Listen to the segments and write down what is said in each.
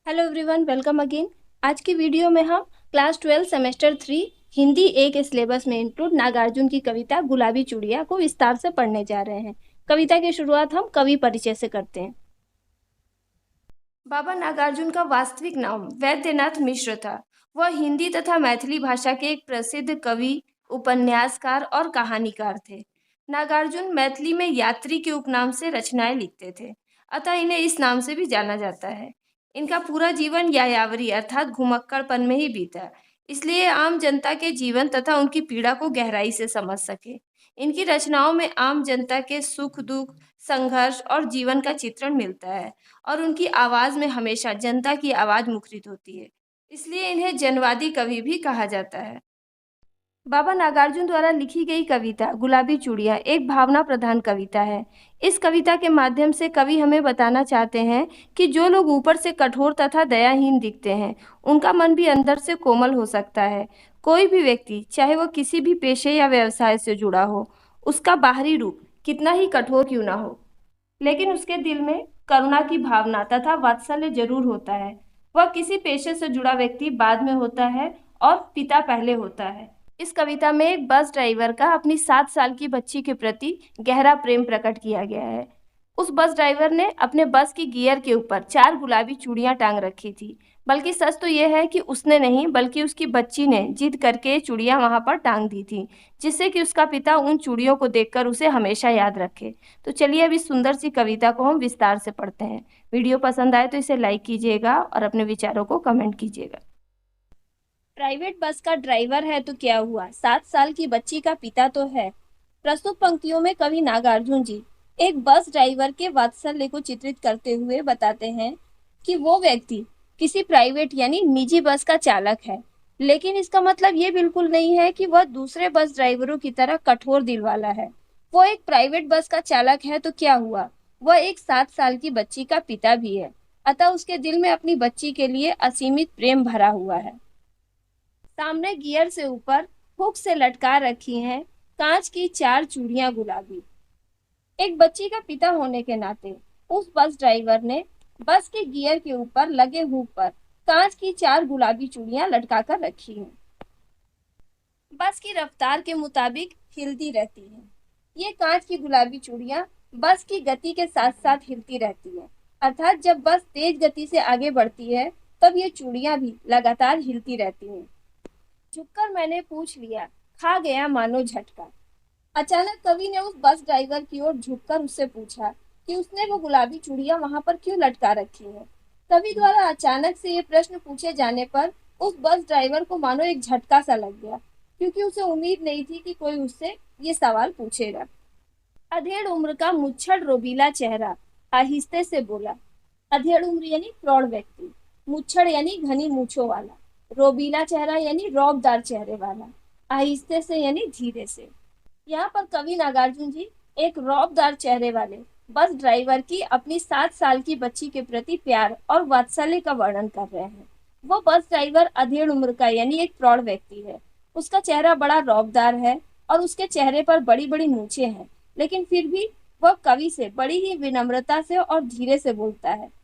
Hello everyone, welcome again. आज की video में हम क्लास 12 सेमेस्टर 3 हिंदी ए के सिलेबस में इंक्लूड नागार्जुन की कविता गुलाबी चूड़ियां को विस्तार से पढ़ने जा रहे हैं। कविता की शुरुआत हम कवि परिचय से करते हैं। बाबा नागार्जुन का वास्तविक नाम वैद्यनाथ मिश्र था। वह हिंदी तथा मैथिली भाषा के एक प्रसिद्ध कवि, उपन्यासकार और कहानीकार थे। नागार्जुन मैथिली में यात्री के उपनाम से रचनाएं लिखते थे, अतः इन्हें इस नाम से भी जाना जाता है। इनका पूरा जीवन यायावरी अर्थात घुमक्कड़पन में ही बीता, इसलिए आम जनता के जीवन तथा उनकी पीड़ा को गहराई से समझ सके। इनकी रचनाओं में आम जनता के सुख दुख, संघर्ष और जीवन का चित्रण मिलता है और उनकी आवाज़ में हमेशा जनता की आवाज़ मुखरित होती है, इसलिए इन्हें जनवादी कवि भी कहा जाता है। बाबा नागार्जुन द्वारा लिखी गई कविता गुलाबी चूड़ियां एक भावना प्रधान कविता है। इस कविता के माध्यम से कवि हमें बताना चाहते हैं कि जो लोग ऊपर से कठोर तथा दयाहीन दिखते हैं, उनका मन भी अंदर से कोमल हो सकता है। कोई भी व्यक्ति, चाहे वो किसी भी पेशे या व्यवसाय से जुड़ा हो, उसका बाहरी रूप कितना ही कठोर क्यों ना हो, लेकिन उसके दिल में करुणा की भावना तथा वात्सल्य जरूर होता है। वह किसी पेशे से जुड़ा व्यक्ति बाद में होता है और पिता पहले होता है। इस कविता में एक बस ड्राइवर का अपनी 7 साल की बच्ची के प्रति गहरा प्रेम प्रकट किया गया है। उस बस ड्राइवर ने अपने बस की गियर के ऊपर 4 गुलाबी चूड़ियां टांग रखी थी। बल्कि सच तो यह है कि उसने नहीं, बल्कि उसकी बच्ची ने जिद करके ये चूड़ियां वहां पर टांग दी थी, जिससे कि उसका पिता उन चूड़ियों को देखकर उसे हमेशा याद रखे। तो चलिए अब इस सुंदर सी कविता को हम विस्तार से पढ़ते हैं। वीडियो पसंद आए तो इसे लाइक कीजिएगा और अपने विचारों को कमेंट कीजिएगा। प्राइवेट बस का ड्राइवर है तो क्या हुआ, 7 साल की बच्ची का पिता तो है। प्रस्तुत पंक्तियों में कवि नागार्जुन जी एक बस ड्राइवर के वात्सल्य को चित्रित करते हुए बताते हैं कि वो व्यक्ति किसी प्राइवेट यानी निजी बस का चालक है, लेकिन इसका मतलब ये बिल्कुल नहीं है कि वह दूसरे बस ड्राइवरों की तरह कठोर दिल वाला है। वो एक प्राइवेट बस का चालक है तो क्या हुआ, वह एक 7 साल की बच्ची का पिता भी है, अतः उसके दिल में अपनी बच्ची के लिए असीमित प्रेम भरा हुआ है। सामने गियर से ऊपर हुक से लटका रखी हैं कांच की 4 चूड़ियां गुलाबी। एक बच्ची का पिता होने के नाते उस बस ड्राइवर ने बस के गियर के ऊपर लगे हुक पर कांच की 4 गुलाबी चूड़ियां लटका कर रखी हैं। बस की रफ्तार के मुताबिक हिलती रहती हैं। ये कांच की गुलाबी चूड़ियां बस की गति के साथ साथ हिलती रहती हैं, अर्थात जब बस तेज गति से आगे बढ़ती है तब ये चूड़ियां भी लगातार हिलती रहती हैं। झुककर मैंने पूछ लिया, खा गया मानो झटका। अचानक कवि ने उस बस ड्राइवर की ओर झुककर उससे पूछा कि उसने वो गुलाबी चूड़ियां वहां पर क्यों लटका रखी है। कवि द्वारा अचानक से ये प्रश्न पूछे जाने पर उस बस ड्राइवर को मानो एक झटका सा लग गया, क्योंकि उसे उम्मीद नहीं थी कि कोई उससे ये सवाल पूछेगा। अधेड़ उम्र का मुच्छड़ रोबीला चेहरा आहिस्ते से बोला। अधेड़ उम्र यानी प्रौढ़ व्यक्ति, मुच्छड़ यानी घनी मूछों वाला, रोबीला चेहरा यानी रौबदार चेहरे वाला, आहिस्ते से यानी धीरे से। यहाँ पर कवि नागार्जुन जी एक रौबदार चेहरे वाले बस ड्राइवर की अपनी 7 साल की बच्ची के प्रति प्यार और वात्सल्य का वर्णन कर रहे हैं। वो बस ड्राइवर अधेड़ उम्र का यानी एक प्रौढ़ व्यक्ति है। उसका चेहरा बड़ा रौबदार है और उसके चेहरे पर बड़ी बड़ी मूछें हैं, लेकिन फिर भी वह कवि से बड़ी ही विनम्रता से और धीरे से बोलता है।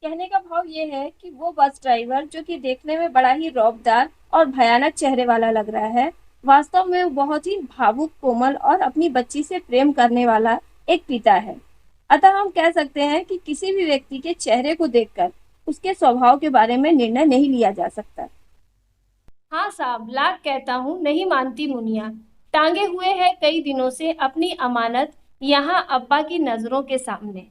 कहने का भाव ये है कि वो बस ड्राइवर जो कि देखने में बड़ा ही रौबदार और भयानक चेहरे वाला लग रहा है, वास्तव में वो बहुत ही भावुक, कोमल और अपनी बच्ची से प्रेम करने वाला एक पिता है। अतः हम कह सकते हैं कि किसी भी व्यक्ति के चेहरे को देखकर उसके स्वभाव के बारे में निर्णय नहीं लिया जा सकता। हाँ साहब, लाख कहता हूँ नहीं मानती मुनिया, टांगे हुए है कई दिनों से अपनी अमानत यहाँ अब्बा की नजरों के सामने।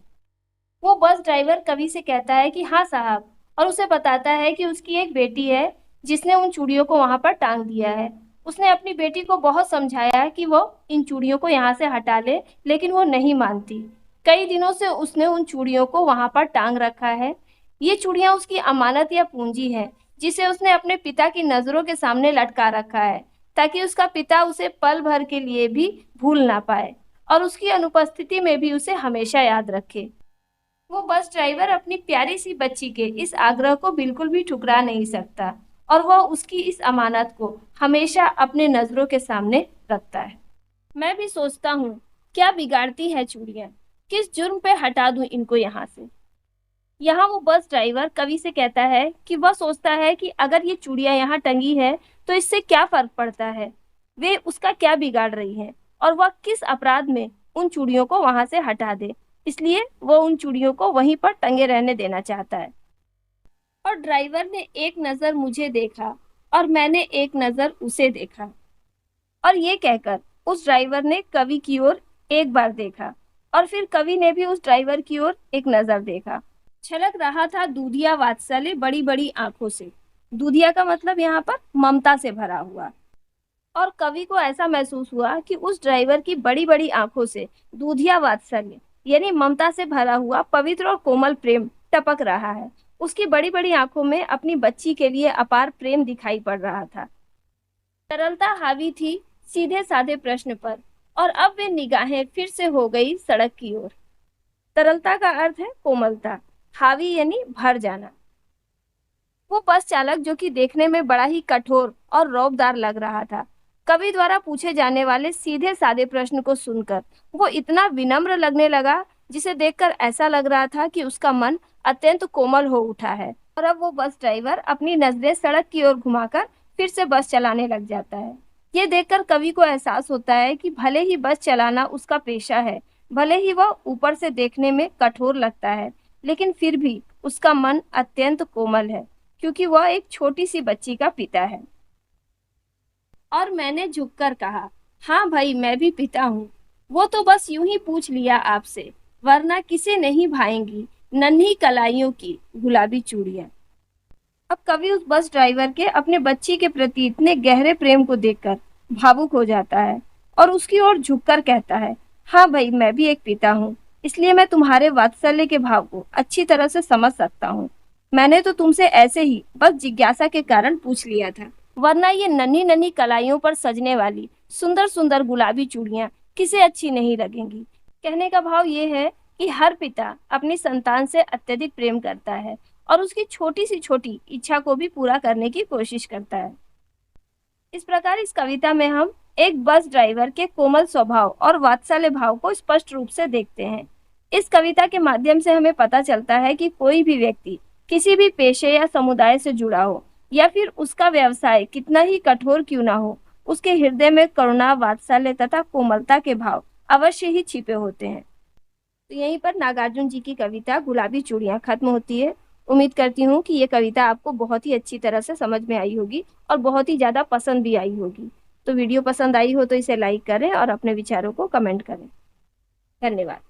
वो बस ड्राइवर कवि से कहता है कि हाँ साहब, और उसे बताता है कि उसकी एक बेटी है जिसने उन चूड़ियों को वहां पर टांग दिया है। उसने अपनी बेटी को बहुत समझाया कि वो इन चूड़ियों को यहाँ से हटा ले, लेकिन वो नहीं मानती। कई दिनों से उसने उन चूड़ियों को वहां पर टांग रखा है। ये चूड़ियां उसकी अमानत या पूंजी है, जिसे उसने अपने पिता की नजरों के सामने लटका रखा है, ताकि उसका पिता उसे पल भर के लिए भी भूल ना पाए और उसकी अनुपस्थिति में भी उसे हमेशा याद रखे। वो बस ड्राइवर अपनी प्यारी सी बच्ची के इस आग्रह को बिल्कुल भी ठुकरा नहीं सकता और वह उसकी इस अमानत को हमेशा अपने नजरों के सामने रखता है। मैं भी सोचता हूँ, क्या बिगाड़ती है चूड़ियां, किस जुर्म पे हटा दूं इनको यहाँ से। यहाँ वो बस ड्राइवर कवि से कहता है कि वह सोचता है कि अगर ये चूड़ियां यहाँ टंगी है तो इससे क्या फर्क पड़ता है, वे उसका क्या बिगाड़ रही हैं और वह किस अपराध में उन चूड़ियों को वहां से हटा दे। इसलिए वह उन चूड़ियों को वहीं पर टंगे रहने देना चाहता है। और ड्राइवर ने एक नजर मुझे देखा और मैंने एक नजर उसे देखा, और ये कहकर उस ड्राइवर ने कवि की ओर एक बार देखा और फिर कवि ने भी उस ड्राइवर की ओर एक नजर देखा। छलक रहा था दूधिया वात्सल्य बड़ी बड़ी आंखों से। दूधिया का मतलब यहाँ पर ममता से भरा हुआ। और कवि को ऐसा महसूस हुआ कि उस ड्राइवर की बड़ी बड़ी आंखों से दूधिया वात्सल्य यानी ममता से भरा हुआ पवित्र और कोमल प्रेम टपक रहा है। उसकी बड़ी बड़ी आंखों में अपनी बच्ची के लिए अपार प्रेम दिखाई पड़ रहा था। तरलता हावी थी सीधे साधे प्रश्न पर, और अब वे निगाहें फिर से हो गई सड़क की ओर। तरलता का अर्थ है कोमलता, हावी यानी भर जाना। वो बस चालक जो कि देखने में बड़ा ही कठोर और रौबदार लग रहा था, कवि द्वारा पूछे जाने वाले सीधे साधे प्रश्न को सुनकर वो इतना विनम्र लगने लगा जिसे देखकर ऐसा लग रहा था कि उसका मन अत्यंत कोमल हो उठा है। और अब वो बस ड्राइवर अपनी नजरें सड़क की ओर घुमाकर फिर से बस चलाने लग जाता है। ये देखकर कवि को एहसास होता है कि भले ही बस चलाना उसका पेशा है, भले ही वह ऊपर से देखने में कठोर लगता है, लेकिन फिर भी उसका मन अत्यंत कोमल है, क्योंकि वह एक छोटी सी बच्ची का पिता है। और मैंने झुककर कहा, हाँ भाई, मैं भी पिता हूँ। वो तो बस यूं ही पूछ लिया आपसे, वरना किसे नहीं भाएंगी नन्ही कलाइयों की गुलाबी चूड़ियां। अब कवि उस बस ड्राइवर के अपने बच्ची के प्रति इतने गहरे प्रेम को देखकर भावुक हो जाता है और उसकी ओर झुककर कहता है, हाँ भाई, मैं भी एक पिता हूँ, इसलिए मैं तुम्हारे वात्सल्य के भाव को अच्छी तरह से समझ सकता हूँ। मैंने तो तुमसे ऐसे ही बस जिज्ञासा के कारण पूछ लिया था, वरना ये नन्ही नन्ही कलाइयों पर सजने वाली सुंदर सुंदर गुलाबी चूड़ियां किसे अच्छी नहीं लगेंगी। कहने का भाव ये है कि हर पिता अपनी संतान से अत्यधिक प्रेम करता है और उसकी छोटी सी छोटी इच्छा को भी पूरा करने की कोशिश करता है। इस प्रकार इस कविता में हम एक बस ड्राइवर के कोमल स्वभाव और वात्सल्य भाव को स्पष्ट रूप से देखते हैं। इस कविता के माध्यम से हमें पता चलता है कि कोई भी व्यक्ति किसी भी पेशे या समुदाय से जुड़ा हो या फिर उसका व्यवसाय कितना ही कठोर क्यों ना हो, उसके हृदय में करुणा, वात्सल्य तथा कोमलता के भाव अवश्य ही छिपे होते हैं। तो यहीं पर नागार्जुन जी की कविता गुलाबी चूड़ियां खत्म होती है। उम्मीद करती हूँ कि ये कविता आपको बहुत ही अच्छी तरह से समझ में आई होगी और बहुत ही ज़्यादा पसंद भी आई होगी। तो वीडियो पसंद आई हो तो इसे लाइक करें और अपने विचारों को कमेंट करें। धन्यवाद।